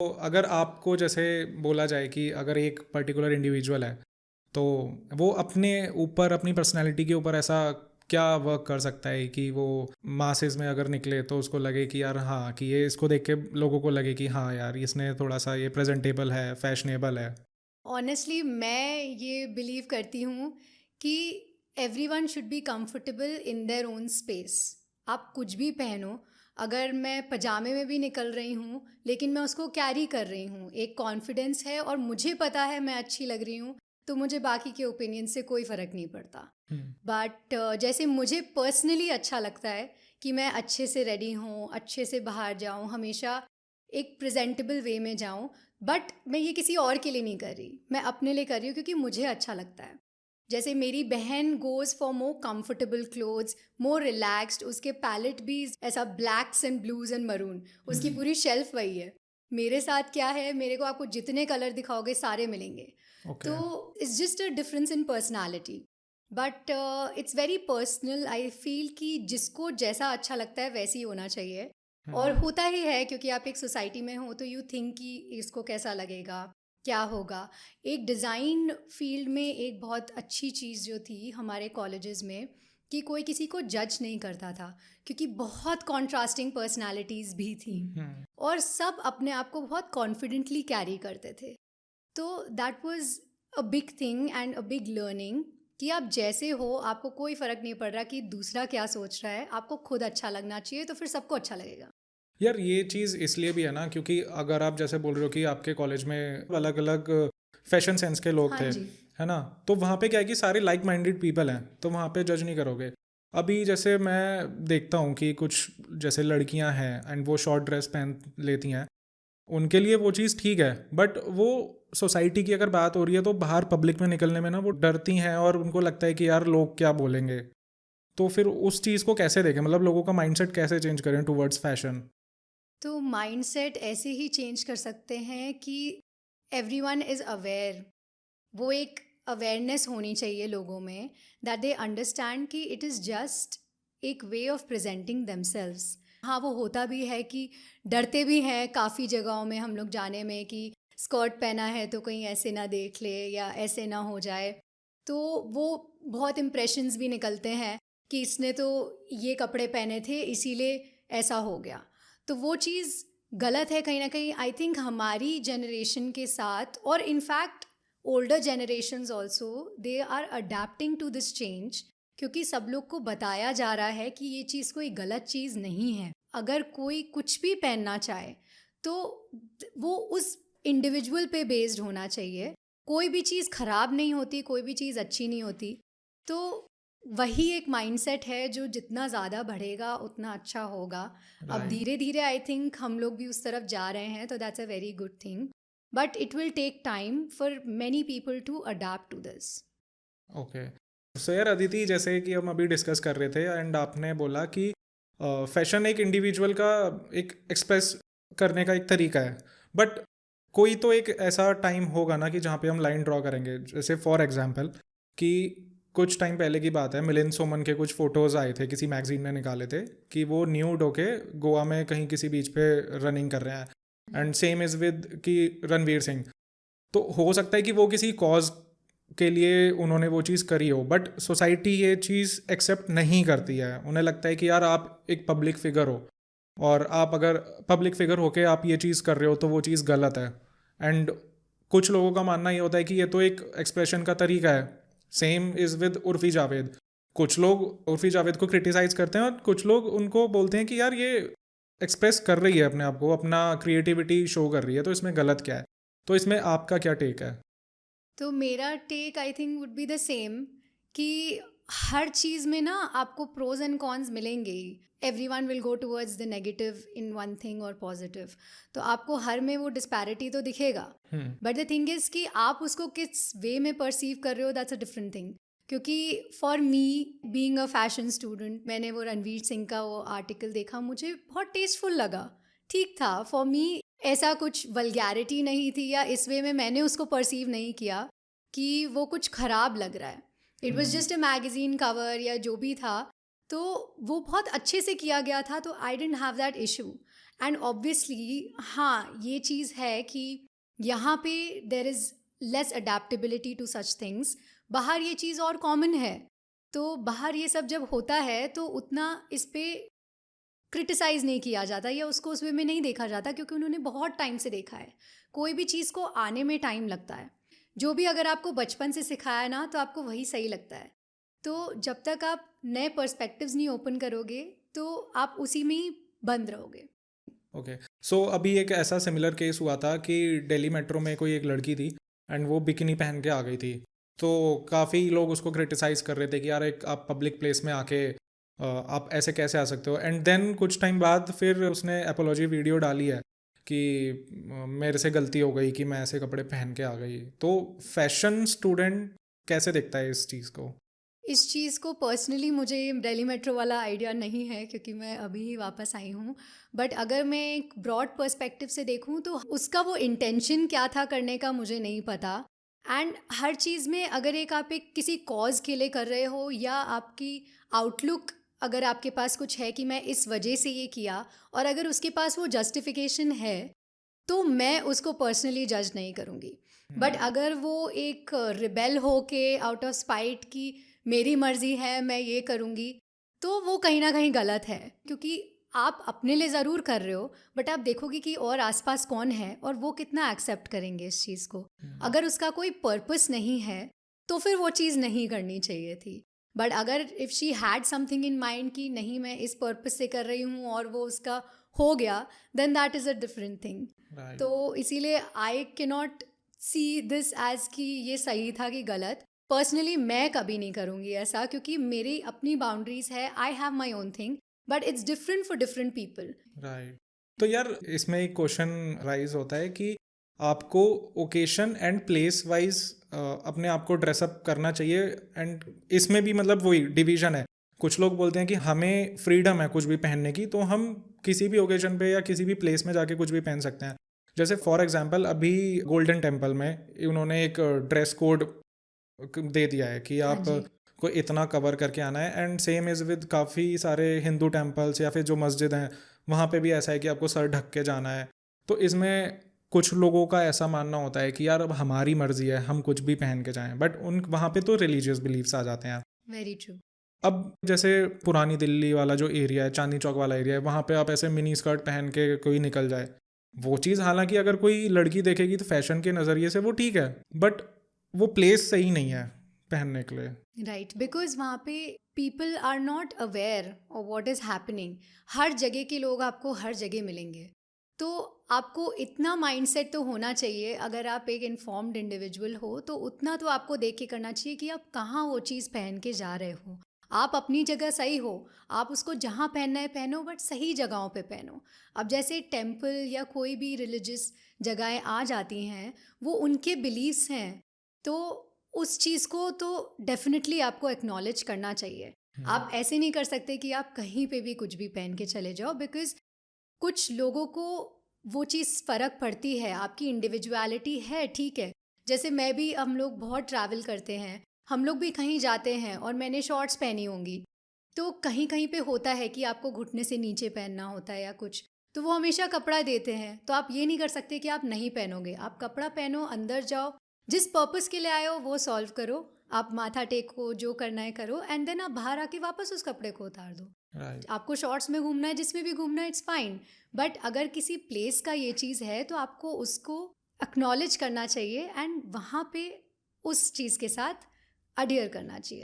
तो अगर आपको जैसे बोला जाए कि अगर एक पर्टिकुलर इंडिविजुअल है तो वो अपने ऊपर अपनी पर्सनैलिटी के ऊपर ऐसा क्या वर्क कर सकता है कि वो मासेस में अगर निकले तो उसको लगे कि यार हाँ कि ये इसको देख के लोगों को लगे कि हाँ यार इसने थोड़ा सा ये प्रेजेंटेबल है, फैशनेबल है। ऑनेस्टली मैं ये बिलीव करती हूँ कि everyone should be comfortable in their own space. आप कुछ भी पहनो, अगर मैं पजामे में भी निकल रही हूँ लेकिन मैं उसको कैरी कर रही हूँ, एक कॉन्फिडेंस है और मुझे पता है मैं अच्छी लग रही हूँ, तो मुझे बाकी के ओपिनियन से कोई फ़र्क नहीं पड़ता। हम्म। बट जैसे मुझे पर्सनली अच्छा लगता है कि मैं अच्छे से रेडी हूँ, अच्छे से बाहर जाऊँ, हमेशा एक प्रेजेंटेबल वे में जाऊँ। बट मैं ये किसी और के लिए नहीं कर रही, मैं अपने लिए कर रही हूँ क्योंकि मुझे अच्छा लगता है। जैसे मेरी बहन goes for more comfortable clothes, more relaxed, उसके पैलेट भी ऐसा blacks and blues and maroon, उसकी हम्म। पूरी शेल्फ वही है। मेरे साथ क्या है, मेरे को आपको जितने कलर दिखाओगे सारे मिलेंगे। ओके। तो it's just a difference in personality. But it's very personal, I feel कि जिसको जैसा अच्छा लगता है वैसे ही होना चाहिए। और हम्म। होता ही है क्योंकि आप एक सोसाइटी में हो तो यू थिंक कि इसको कैसा लगेगा, क्या होगा। एक डिज़ाइन फील्ड में एक बहुत अच्छी चीज़ जो थी हमारे कॉलेजेस में कि कोई किसी को जज नहीं करता था, क्योंकि बहुत कॉन्ट्रास्टिंग पर्सनालिटीज़ भी थी हम्म। और सब अपने आप को बहुत कॉन्फिडेंटली कैरी करते थे। तो that was a big thing and a big learning कि आप जैसे हो आपको कोई फ़र्क नहीं पड़ रहा कि दूसरा क्या सोच रहा है, आपको खुद अच्छा लगना चाहिए तो फिर सबको अच्छा लगेगा। यार ये चीज़ इसलिए भी है ना क्योंकि अगर आप जैसे बोल रहे हो कि आपके कॉलेज में अलग अलग फैशन सेंस के लोग हाँ थे, जी। है ना? तो वहाँ पे क्या है कि सारे लाइक माइंडेड पीपल हैं, तो वहाँ पे जज नहीं करोगे। अभी जैसे मैं देखता हूँ कि कुछ जैसे लड़कियाँ हैं एंड वो शॉर्ट ड्रेस पहन लेती हैं, उनके लिए वो चीज़ ठीक है, बट वो सोसाइटी की अगर बात हो रही है तो बाहर पब्लिक में निकलने में ना वो डरती हैं और उनको लगता है कि यार लोग क्या बोलेंगे। तो फिर उस चीज़ को कैसे देखें, मतलब लोगों का माइंडसेट कैसे चेंज करें टुवर्ड्स फैशन? तो माइंडसेट ऐसे ही चेंज कर सकते हैं कि एवरीवन इज़ अवेयर। वो एक अवेयरनेस होनी चाहिए लोगों में, दैट दे अंडरस्टैंड कि इट इज़ जस्ट एक वे ऑफ प्रेजेंटिंग देमसेल्व्स। हाँ, वो होता भी है कि डरते भी हैं काफ़ी जगहों में हम लोग जाने में कि स्कर्ट पहना है तो कहीं ऐसे ना देख ले या ऐसे ना हो जाए। तो वो बहुत इम्प्रेशंस भी निकलते हैं कि इसने तो ये कपड़े पहने थे इसीलिए ऐसा हो गया। तो वो चीज़ गलत है कहीं ना कहीं। आई थिंक हमारी जनरेशन के साथ और in fact older generations also, they are adapting to this change, क्योंकि सब लोग को बताया जा रहा है कि ये चीज़ कोई गलत चीज़ नहीं है। अगर कोई कुछ भी पहनना चाहे तो वो उस इंडिविजुअल पे बेस्ड होना चाहिए। कोई भी चीज़ ख़राब नहीं होती, कोई भी चीज़ अच्छी नहीं होती। तो वही एक माइंडसेट है जो जितना ज़्यादा बढ़ेगा उतना अच्छा होगा। अब राइट। धीरे धीरे आई थिंक हम लोग भी उस तरफ जा रहे हैं, तो that's a very good thing. But it will take time for many people to adapt to this. Okay. So यार अदिति, जैसे कि हम अभी डिस्कस कर रहे थे एंड आपने बोला कि फैशन एक इंडिविजुअल का एक एक्सप्रेस करने का एक तरीका है, बट कोई तो एक ऐसा टाइम होगा ना कि जहाँ पे हम लाइन ड्रॉ करेंगे। जैसे फॉर एग्जांपल कि कुछ टाइम पहले की बात है, मिलिंद सोमन के कुछ फोटोज़ आए थे, किसी मैगजीन ने निकाले थे कि वो न्यूड होके गोवा में कहीं किसी बीच पे रनिंग कर रहे हैं। एंड सेम इज़ विद कि रणवीर सिंह। तो हो सकता है कि वो किसी कॉज के लिए उन्होंने वो चीज़ करी हो, बट सोसाइटी ये चीज़ एक्सेप्ट नहीं करती है। उन्हें लगता है कि यार आप एक पब्लिक फिगर हो और आप अगर पब्लिक फिगर होके आप ये चीज़ कर रहे हो तो वो चीज़ गलत है। एंड कुछ लोगों का मानना ये होता है कि ये तो एक एक्सप्रेशन का तरीका है। Same is with Urfi Javed. कुछ लोग उर्फी जावेद को क्रिटिसाइज़ करते हैं और कुछ लोग उनको बोलते हैं कि यार ये एक्सप्रेस कर रही है अपने आप को, अपना क्रिएटिविटी शो कर रही है, तो इसमें गलत क्या है? तो इसमें आपका क्या टेक है? तो मेरा take I think would be the same कि हर चीज़ में ना आपको प्रोज एंड कॉन्स मिलेंगे ही। Every one will go towards the negative in one thing और पॉजिटिव। तो आपको हर में वो डिस्पैरिटी तो दिखेगा। Hmm. But the thing is कि आप उसको किस वे में परसीव कर रहे हो, दैट्स अ डिफरेंट थिंग। क्योंकि for me being a fashion student, मैंने वो रणवीर सिंह का वो आर्टिकल देखा, मुझे बहुत टेस्टफुल लगा, ठीक था फॉर मी। ऐसा कुछ वल्गैरिटी नहीं थी या इस वे में मैंने उसको परसीव नहीं किया कि वो कुछ ख़राब लग रहा है। It was hmm. Just a magazine cover या जो भी था, तो वो बहुत अच्छे से किया गया था, तो I didn't have that issue. And obviously हाँ, ये चीज़ है कि यहाँ पे there is less adaptability to such things. बाहर ये चीज़ और कॉमन है, तो बाहर ये सब जब होता है तो उतना इस पे क्रिटिसाइज़ नहीं किया जाता या उसको उस वे में नहीं देखा जाता, क्योंकि उन्होंने बहुत टाइम से देखा है। कोई भी चीज़ को आने में टाइम लगता है। जो भी अगर आपको बचपन से सिखाया ना, तो आपको वही सही लगता है। तो जब तक आप नए पर्सपेक्टिव्स नहीं ओपन करोगे, तो आप उसी में ही बंद रहोगे। ओके, सो अभी एक ऐसा सिमिलर केस हुआ था कि दिल्ली मेट्रो में कोई एक लड़की थी एंड वो बिकिनी पहन के आ गई थी। तो काफ़ी लोग उसको क्रिटिसाइज़ कर रहे थे कि यार एक आप पब्लिक प्लेस में आके आप ऐसे कैसे आ सकते हो। एंड देन कुछ टाइम बाद फिर उसने एपोलॉजी वीडियो डाली है कि मेरे से गलती हो गई कि मैं ऐसे कपड़े पहन के आ गई। तो फैशन स्टूडेंट कैसे देखता है इस चीज़ को? इस चीज़ को पर्सनली मुझे दिल्ली मेट्रो वाला आइडिया नहीं है, क्योंकि मैं अभी ही वापस आई हूँ। बट अगर मैं एक ब्रॉड पर्सपेक्टिव से देखूँ तो उसका वो इंटेंशन क्या था करने का मुझे नहीं पता। एंड हर चीज़ में अगर एक आप एक किसी कॉज के लिए कर रहे हो, या आपकी आउटलुक अगर आपके पास कुछ है कि मैं इस वजह से ये किया, और अगर उसके पास वो जस्टिफिकेशन है, तो मैं उसको पर्सनली जज नहीं करूँगी। बट अगर वो एक रिबेल हो के आउट ऑफ स्पाइट की मेरी मर्जी है मैं ये करूँगी, तो वो कहीं ना कहीं गलत है, क्योंकि आप अपने लिए ज़रूर कर रहे हो, बट आप देखोगे कि और आसपास कौन है और वो कितना एक्सेप्ट करेंगे इस चीज़ को। अगर उसका कोई पर्पस नहीं है तो फिर वो चीज़ नहीं करनी चाहिए थी। बट अगर if she had something in mind कि नहीं मैं इस पर्पस से कर रही हूँ और वो उसका हो गया, then that is a different thing. Right. तो इसीलिए आई के नॉट सी दिस एज कि ये सही था कि गलत। पर्सनली मैं कभी नहीं करूँगी ऐसा, क्योंकि मेरी अपनी बाउंड्रीज है। I have my own thing, but it's different for different people. Right. तो यार इसमें एक क्वेश्चन राइज होता है कि आपको ओकेशन एंड प्लेस वाइज अपने आप को ड्रेसअप करना चाहिए। एंड इसमें भी मतलब वही डिवीजन है। कुछ लोग बोलते हैं कि हमें फ्रीडम है कुछ भी पहनने की, तो हम किसी भी ओकेजन पे या किसी भी प्लेस में जाके कुछ भी पहन सकते हैं। जैसे फॉर एग्जांपल अभी गोल्डन टेम्पल में उन्होंने एक ड्रेस कोड दे दिया है कि हाँ आप जी। को इतना कवर करके आना है। एंड सेम इज़ विद काफ़ी सारे हिंदू टेम्पल्स या फिर जो मस्जिद हैं, वहाँ पे भी ऐसा है कि आपको सर ढक के जाना है। तो इसमें कुछ लोगों का ऐसा मानना होता है कि यार अब हमारी मर्जी है, हम कुछ भी पहन के जाएं, बट उन वहाँ पे तो रिलीजियस बिलीफ्स आ जाते हैं। Very true. अब जैसे पुरानी दिल्ली वाला जो एरिया है, चांदनी चौक वाला एरिया है, वहाँ पे आप ऐसे मिनी स्कर्ट पहन के कोई निकल जाए, वो चीज़ हालांकि अगर कोई लड़की देखेगी तो फैशन के नज़रिए से वो ठीक है, बट वो प्लेस सही नहीं है पहनने के लिए। राइट, बिकॉज वहाँ पे people are not aware of what is happening. हर जगह के लोग आपको हर जगह मिलेंगे, तो आपको इतना माइंडसेट तो होना चाहिए। अगर आप एक इन्फॉर्म्ड इंडिविजुअल हो तो उतना तो आपको देख के करना चाहिए कि आप कहाँ वो चीज़ पहन के जा रहे हो। आप अपनी जगह सही हो, आप उसको जहाँ पहनना है पहनो, बट सही जगहों पे पहनो। अब जैसे टेम्पल या कोई भी रिलीजियस जगहें आ जाती हैं, वो उनके बिलीव्स हैं, तो उस चीज़ को तो डेफिनेटली आपको एक्नॉलेज करना चाहिए। आप ऐसे नहीं कर सकते कि आप कहीं पे भी कुछ भी पहन के चले जाओ, बिकॉज कुछ लोगों को वो चीज़ फ़र्क पड़ती है। आपकी इंडिविजुअलिटी है, ठीक है। जैसे मैं भी, हम लोग बहुत ट्रैवल करते हैं, हम लोग भी कहीं जाते हैं और मैंने शॉर्ट्स पहनी होंगी, तो कहीं कहीं पे होता है कि आपको घुटने से नीचे पहनना होता है या कुछ, तो वो हमेशा कपड़ा देते हैं। तो आप ये नहीं कर सकते कि आप नहीं पहनोगे। आप कपड़ा पहनो, अंदर जाओ, जिस पर्पस के लिए आए हो वो सॉल्व करो, आप माथा टेको, जो करना है करो, एंड देन आप बाहर आके वापस उस कपड़े को उतार दो। राइट। आपको शॉर्ट्स में घूमना है, जिसमें भी घूमना है, इट्स फाइन। बट अगर किसी प्लेस का ये चीज़ है तो आपको उसको एक्नॉलेज करना चाहिए एंड वहाँ पे उस चीज़ के साथ अडियर करना चाहिए।